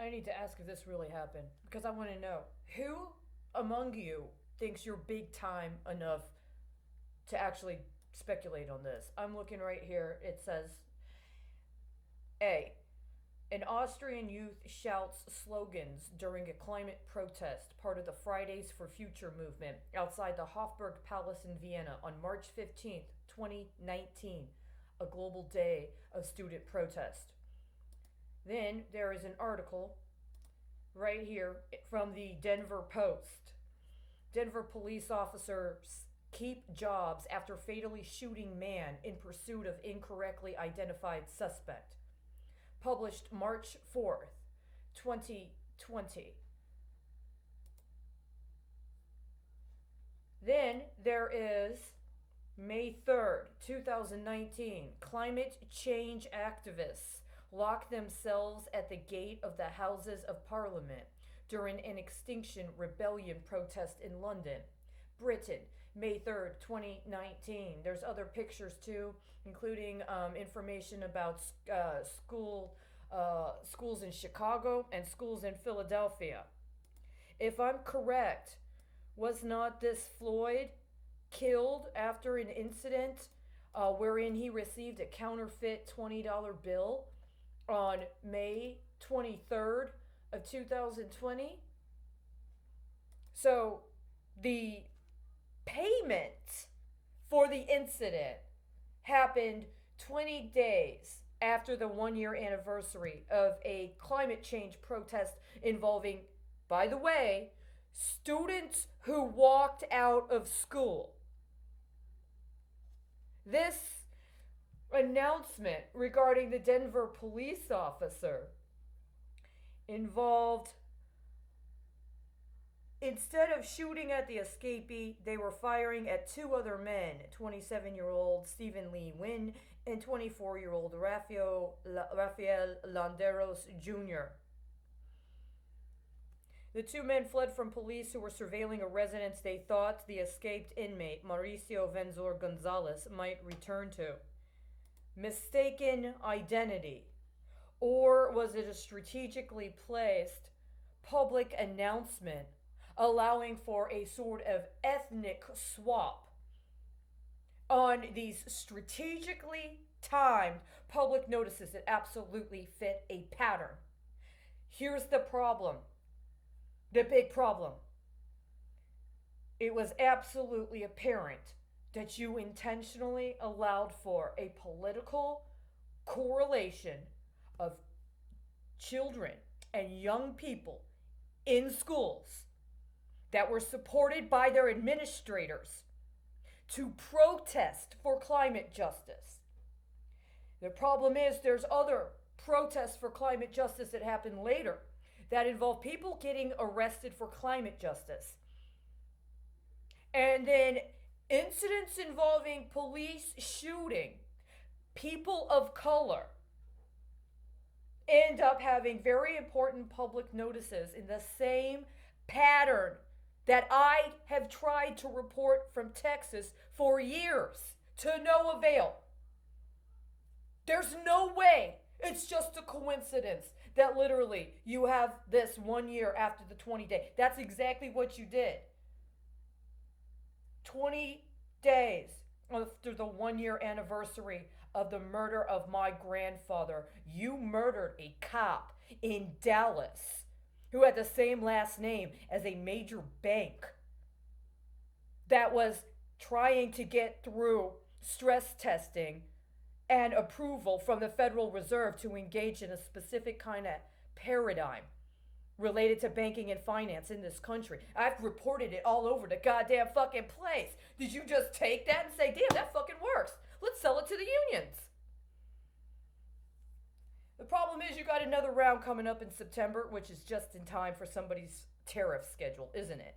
I need to ask if this really happened because I want to know who among you thinks you're big time enough to actually speculate on this. I'm looking right here. It says A. An Austrian youth shouts slogans during a climate protest, part of the Fridays for Future movement, outside the Hofburg Palace in Vienna on March 15th, 2019, a global day of student protest. Then there is an article right here from the Denver Post. Denver police officers keep jobs after fatally shooting man in pursuit of incorrectly identified suspect. Published March 4th, 2020. Then there is May 3rd, 2019. Climate change activists lock themselves at the gate of the Houses of Parliament during an Extinction Rebellion protest in London, Britain, May 3rd, 2019. There's other pictures too, including information about schools in Chicago and schools in Philadelphia. If I'm correct, was not this Floyd killed after an incident wherein he received a counterfeit $20 bill on May 23rd of 2020? So the payment for the incident happened 20 days after the 1 year anniversary of a climate change protest involving, by the way, students who walked out of school. This announcement regarding the Denver police officer involved, instead of shooting at the escapee, they were firing at two other men, 27-year-old Stephen Lee Wynn and 24-year-old Rafael Landeros Jr. The two men fled from police who were surveilling a residence they thought the escaped inmate, Mauricio Venzor Gonzalez, might return to. Mistaken identity? Or was it a strategically placed public announcement allowing for a sort of ethnic swap on these strategically timed public notices that absolutely fit a pattern? Here's the problem. The big problem. It was absolutely apparent that you intentionally allowed for a political correlation of children and young people in schools that were supported by their administrators to protest for climate justice. The problem is there's other protests for climate justice that happen later that involve people getting arrested for climate justice. And then incidents involving police shooting people of color end up having very important public notices in the same pattern that I have tried to report from Texas for years to no avail. There's no way it's just a coincidence that literally you have this 1 year after the 20-day. That's exactly what you did. 20 days after the 1 year anniversary of the murder of my grandfather, you murdered a cop in Dallas who had the same last name as a major bank that was trying to get through stress testing and approval from the Federal Reserve to engage in a specific kind of paradigm related to banking and finance in this country. I've reported it all over the goddamn fucking place. Did you just take that and say, damn, that fucking works? Let's sell it to the unions. The problem is you got another round coming up in September, which is just in time for somebody's tariff schedule, isn't it?